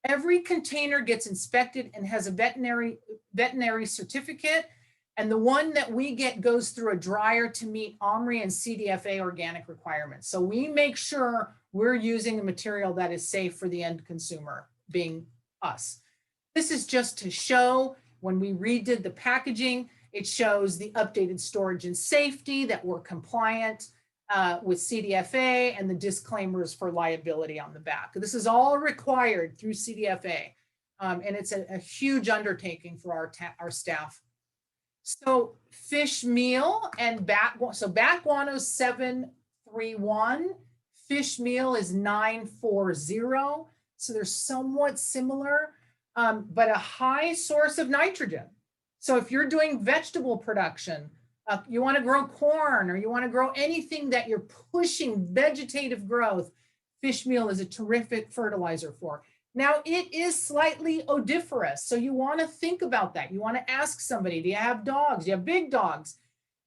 Every container gets inspected and has a veterinary certificate, and the one that we get goes through a dryer to meet OMRI and CDFA organic requirements. So we make sure we're using a material that is safe for the end consumer, being us. This is just to show when we redid the packaging, it shows the updated storage and safety, that we're compliant with CDFA, and the disclaimers for liability on the back. This is all required through CDFA, and it's a huge undertaking for our staff. So fish meal and bat guano is 731, fish meal is 940. So they're somewhat similar, but a high source of nitrogen. So if you're doing vegetable production, you want to grow corn, or you want to grow anything that you're pushing vegetative growth, fish meal is a terrific fertilizer for. Now it is slightly odoriferous, so you want to think about that. You want to ask somebody, do you have dogs? Do you have big dogs?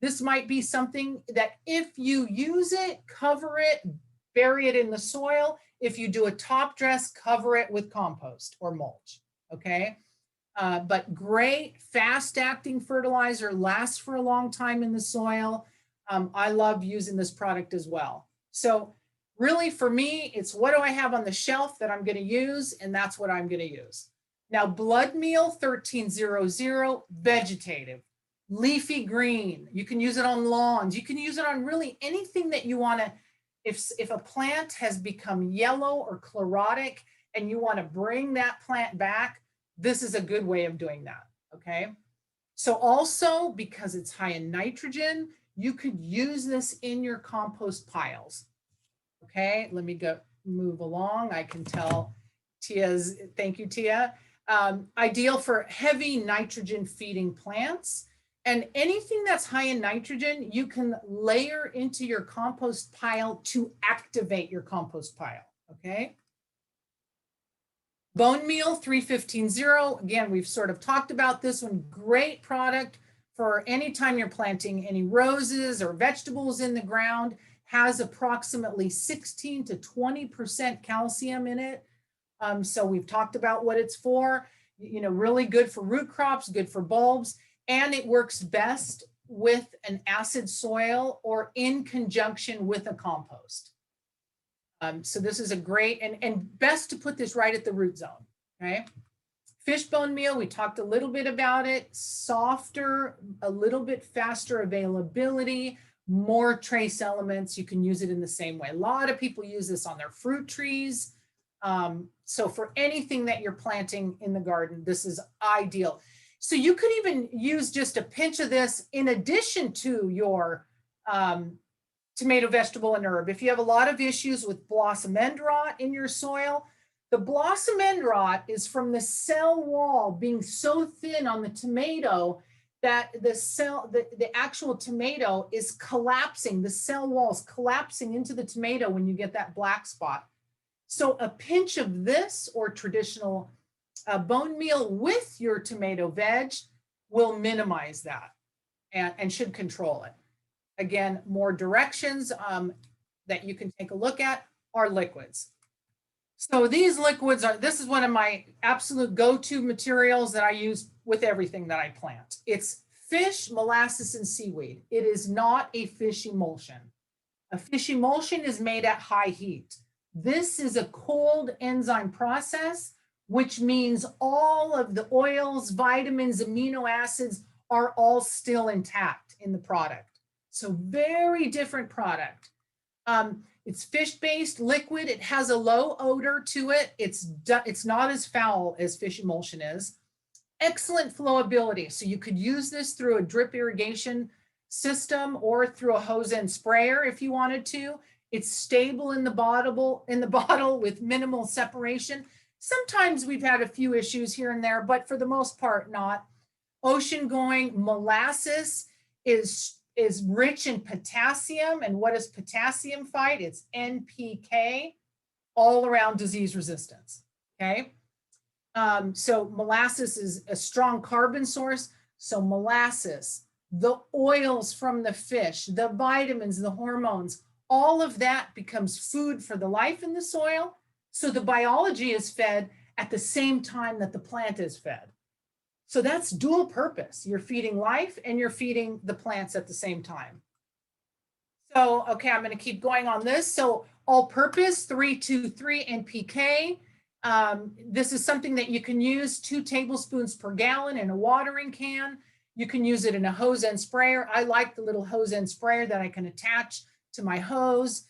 This might be something that if you use it, cover it, bury it in the soil. If you do a top dress, cover it with compost or mulch, okay? But great, fast-acting fertilizer, lasts for a long time in the soil. I love using this product as well. So really for me, it's what do I have on the shelf that I'm gonna use, and that's what I'm gonna use. Now, blood meal 1300, vegetative, leafy green. You can use it on lawns. You can use it on really anything that you wanna, if a plant has become yellow or chlorotic and you wanna bring that plant back, this is a good way of doing that, okay? So also, because it's high in nitrogen, you could use this in your compost piles. Okay, let me go move along. I can tell Tia's, thank you, Tia. Ideal for heavy nitrogen feeding plants. And anything that's high in nitrogen, you can layer into your compost pile to activate your compost pile, okay? Bone meal 3150. Again, we've sort of talked about this one. Great product for anytime you're planting any roses or vegetables in the ground. Has approximately 16 to 20% calcium in it. So we've talked about what it's for. You know, really good for root crops, good for bulbs, and it works best with an acid soil or in conjunction with a compost. So this is a great, and best to put this right at the root zone, okay? Fish bone meal, we talked a little bit about it. Softer, a little bit faster availability, more trace elements. You can use it in the same way. A lot of people use this on their fruit trees. So for anything that you're planting in the garden, this is ideal. So you could even use just a pinch of this in addition to your tomato, vegetable, and herb. If you have a lot of issues with blossom end rot in your soil, the blossom end rot is from the cell wall being so thin on the tomato that the actual tomato is collapsing. The cell wall is collapsing into the tomato when you get that black spot. So a pinch of this or traditional bone meal with your tomato veg will minimize that and should control it. Again, more directions that you can take a look at are liquids. So these liquids are, this is one of my absolute go-to materials that I use with everything that I plant. It's fish, molasses, and seaweed. It is not a fish emulsion. A fish emulsion is made at high heat. This is a cold enzyme process, which means all of the oils, vitamins, amino acids are all still intact in the product. So very different product. It's fish-based liquid. It has a low odor to it. It's not as foul as fish emulsion is. Excellent flowability. So you could use this through a drip irrigation system or through a hose end sprayer if you wanted to. It's stable in the bottle with minimal separation. Sometimes we've had a few issues here and there, but for the most part, not. Ocean-going molasses is rich in potassium. And what does potassium fight? It's NPK, all around disease resistance, okay? So molasses is a strong carbon source. So molasses, the oils from the fish, the vitamins, the hormones, all of that becomes food for the life in the soil. So the biology is fed at the same time that the plant is fed. So that's dual purpose. You're feeding life and you're feeding the plants at the same time. So, okay, I'm going to keep going on this. So all purpose 323 NPK. This is something that you can use 2 tablespoons per gallon in a watering can. You can use it in a hose end sprayer. I like the little hose end sprayer that I can attach to my hose.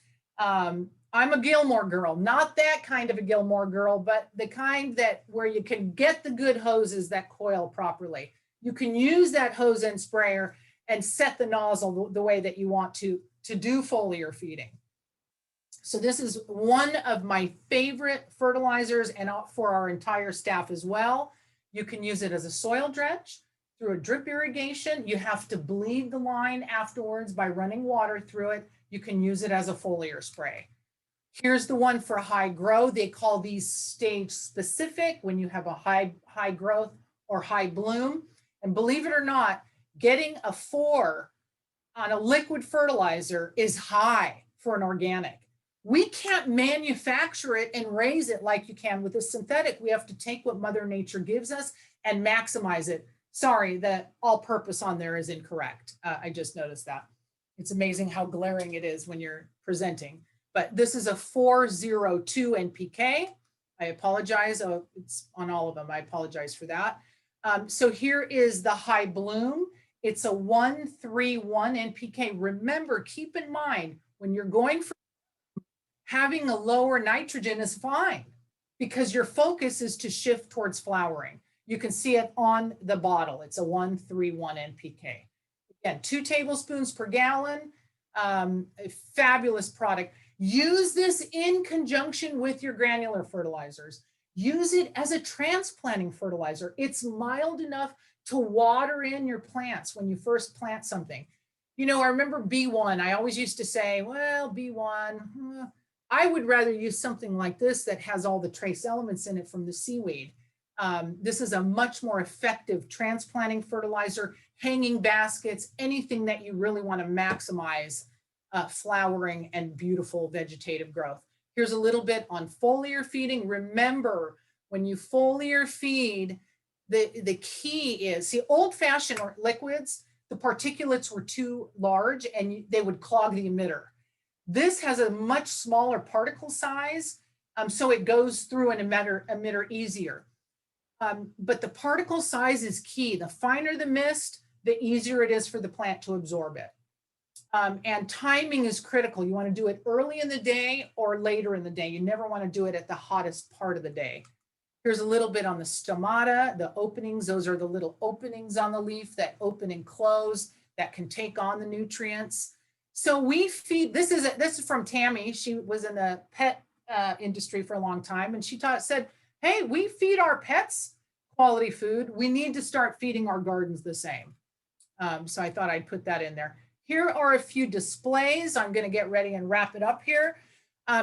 I'm a Gilmore girl, not that kind of a Gilmore girl, but the kind that where you can get the good hoses that coil properly. You can use that hose end sprayer and set the nozzle the way that you want to do foliar feeding. So this is one of my favorite fertilizers and for our entire staff as well. You can use it as a soil dredge through a drip irrigation. You have to bleed the line afterwards by running water through it. You can use it as a foliar spray. Here's the one for high grow. They call these stage specific when you have a high growth or high bloom. And believe it or not, getting a 4 on a liquid fertilizer is high for an organic. We can't manufacture it and raise it like you can with a synthetic. We have to take what Mother Nature gives us and maximize it. Sorry, the all purpose on there is incorrect. I just noticed that. It's amazing how glaring it is when you're presenting. But this is a 402 NPK. I apologize. Oh, it's on all of them. I apologize for that. So here is the high bloom. It's a 131 NPK. Remember, keep in mind, when you're going for having a lower nitrogen is fine because your focus is to shift towards flowering. You can see it on the bottle. It's a 131 NPK. Again, 2 tablespoons per gallon. A fabulous product. Use this in conjunction with your granular fertilizers. Use it as a transplanting fertilizer. It's mild enough to water in your plants when you first plant something. You know, I remember B1. I always used to say, well, B1, I would rather use something like this that has all the trace elements in it from the seaweed. This is a much more effective transplanting fertilizer, hanging baskets, anything that you really want to maximize flowering and beautiful vegetative growth. Here's a little bit on foliar feeding. Remember, when you foliar feed, the key is, see, old-fashioned liquids, the particulates were too large and they would clog the emitter. This has a much smaller particle size, so it goes through an emitter easier. But the particle size is key. The finer the mist, the easier it is for the plant to absorb it. And timing is critical. You want to do it early in the day or later in the day. You never want to do it at the hottest part of the day. Here's a little bit on the stomata, the openings. Those are the little openings on the leaf that open and close that can take on the nutrients. So we feed, this is from Tammy. She was in the pet industry for a long time. And she said, hey, we feed our pets quality food. We need to start feeding our gardens the same. So I thought I'd put that in there. Here are a few displays. I'm going to get ready and wrap it up here.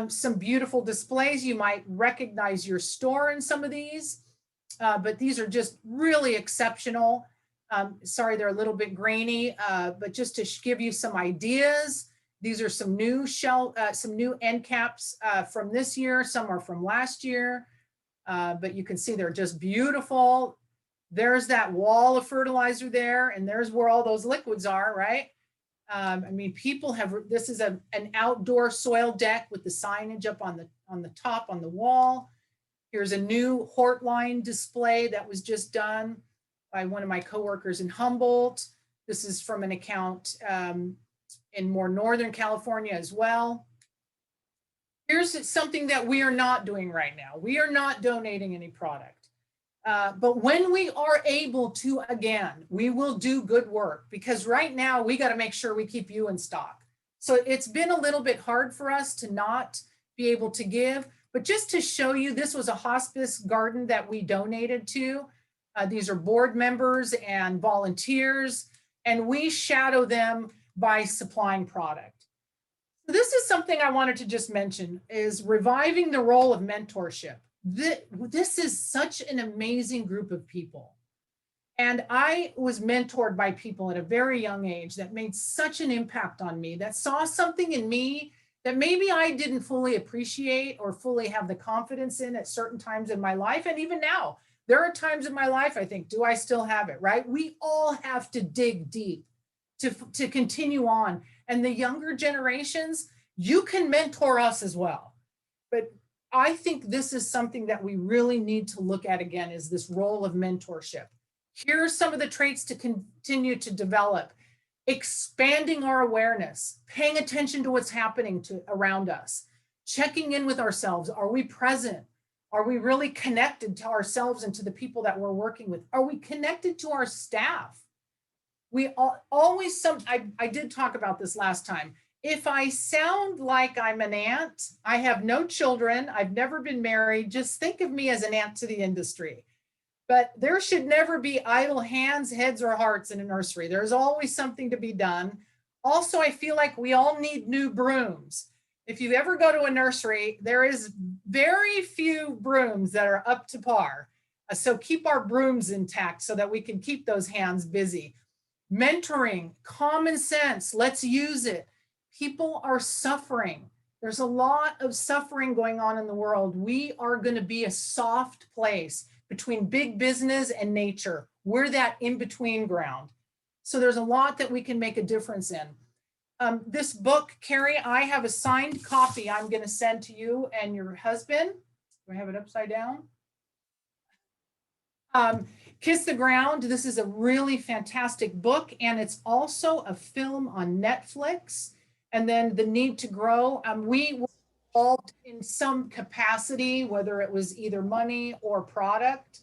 Some beautiful displays. You might recognize your store in some of these, but these are just really exceptional. Sorry, they're a little bit grainy, but just to give you some ideas, these are some new end caps from this year. Some are from last year, but you can see they're just beautiful. There's that wall of fertilizer there, and there's where all those liquids are, right? I mean, people have, this is an outdoor soil deck with the signage up on the top on the wall. Here's a new Hortline display that was just done by one of my coworkers in Humboldt. This is from an account in more Northern California as well. Here's something that we are not doing right now. We are not donating any product. But when we are able to, again, we will do good work, because right now we got to make sure we keep you in stock. So it's been a little bit hard for us to not be able to give, but just to show you, this was a hospice garden that we donated to. These are board members and volunteers, and we shadow them by supplying product. So this is something I wanted to just mention, is reviving the role of mentorship. This is such an amazing group of people. And I was mentored by people at a very young age that made such an impact on me, that saw something in me that maybe I didn't fully appreciate or fully have the confidence in at certain times in my life. And even now, there are times in my life I think, do I still have it, right? We all have to dig deep to continue on. And the younger generations, you can mentor us as well. But I think this is something that we really need to look at again, is this role of mentorship. Here are some of the traits to continue to develop: expanding our awareness, paying attention to what's happening around us, checking in with ourselves. Are we present? Are we really connected to ourselves and to the people that we're working with? Are we connected to our staff? We always, I did talk about this last time. If I sound like I'm an aunt, I have no children, I've never been married, just think of me as an aunt to the industry. But there should never be idle hands, heads, or hearts in a nursery. There's always something to be done. Also, I feel like we all need new brooms. If you ever go to a nursery, there is very few brooms that are up to par. So keep our brooms intact so that we can keep those hands busy. Mentoring, common sense, let's use it. People are suffering. There's a lot of suffering going on in the world. We are going to be a soft place between big business and nature. We're that in-between ground. So there's a lot that we can make a difference in. This book, Carrie, I have a signed copy I'm going to send to you and your husband. Do I have it upside down? Kiss the Ground. This is a really fantastic book, and it's also a film on Netflix. And then The Need to Grow. We were involved in some capacity, whether it was either money or product.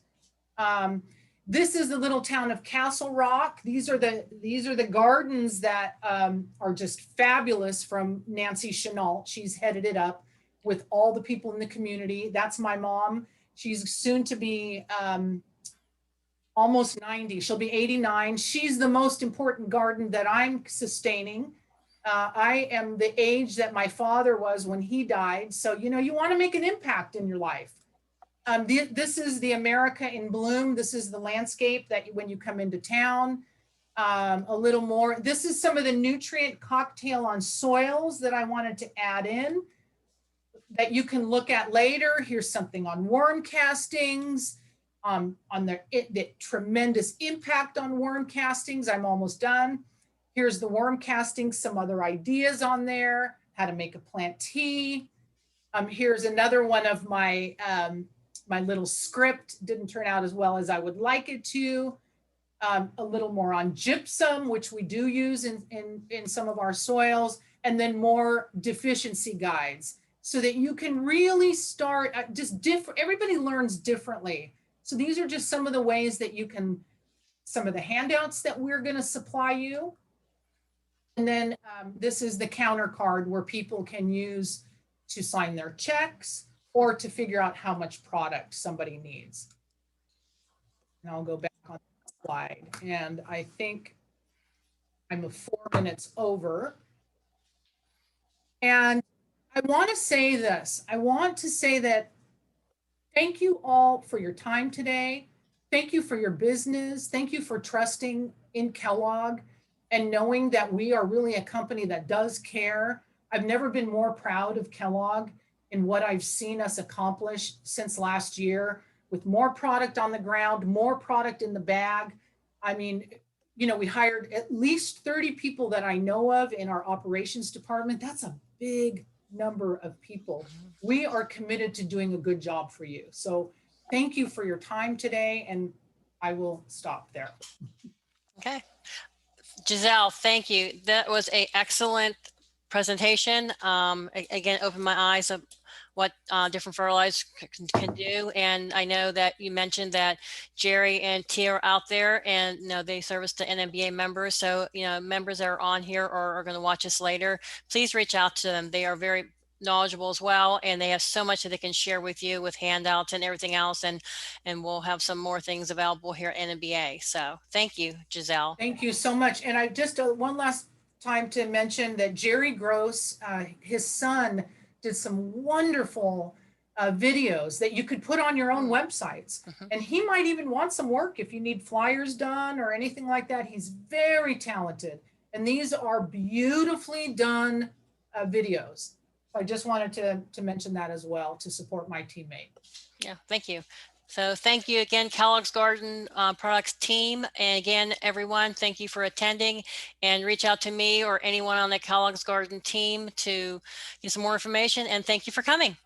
This is the little town of Castle Rock. These are the gardens that are just fabulous from Nancy Chenault. She's headed it up with all the people in the community. That's my mom. She's soon to be almost 90. She'll be 89. She's the most important garden that I'm sustaining. I am the age that my father was when he died. So, you know, you want to make an impact in your life. This is the America in Bloom. This is the landscape that when you come into town, a little more. This is some of the nutrient cocktail on soils that I wanted to add in that you can look at later. Here's something on worm castings, on the tremendous impact on worm castings. I'm almost done. Here's the worm castings, some other ideas on there, how to make a plant tea. Here's another one of my my little script. Didn't turn out as well as I would like it to. A little more on gypsum, which we do use in some of our soils, and then more deficiency guides so that you can really start everybody learns differently. So these are just some of the ways that you can, some of the handouts that we're going to supply you. And then this is the counter card where people can use to sign their checks or to figure out how much product somebody needs. And I'll go back on the slide. And I think I'm 4 minutes over. And I want to say this. I want to say that thank you all for your time today. Thank you for your business. Thank you for trusting in Kellogg and knowing that we are really a company that does care. I've never been more proud of Kellogg and what I've seen us accomplish since last year with more product on the ground, more product in the bag. I mean, you know, we hired at least 30 people that I know of in our operations department. That's a big number of people. We are committed to doing a good job for you. So thank you for your time today, and I will stop there. Okay. Giselle, thank you. That was an excellent presentation. Again, opened my eyes of what different fertilizers can do. And I know that you mentioned that Jerry and Tia are out there, and you know, they service the NNBA members. So, you know, members that are on here or are going to watch us later, please reach out to them. They are very knowledgeable as well, and they have so much that they can share with you with handouts and everything else, and we'll have some more things available here at NNBA. So thank you, Giselle. Thank you so much. And I just one last time to mention that Jerry Gross, his son, did some wonderful videos that you could put on your own websites. And he might even want some work if you need flyers done or anything like that. He's very talented. And these are beautifully done videos. I just wanted to mention that as well to support my teammate. Yeah, thank you. So thank you again, Kellogg's Garden Products team. And again, everyone, thank you for attending, and reach out to me or anyone on the Kellogg's Garden team to get some more information. And thank you for coming.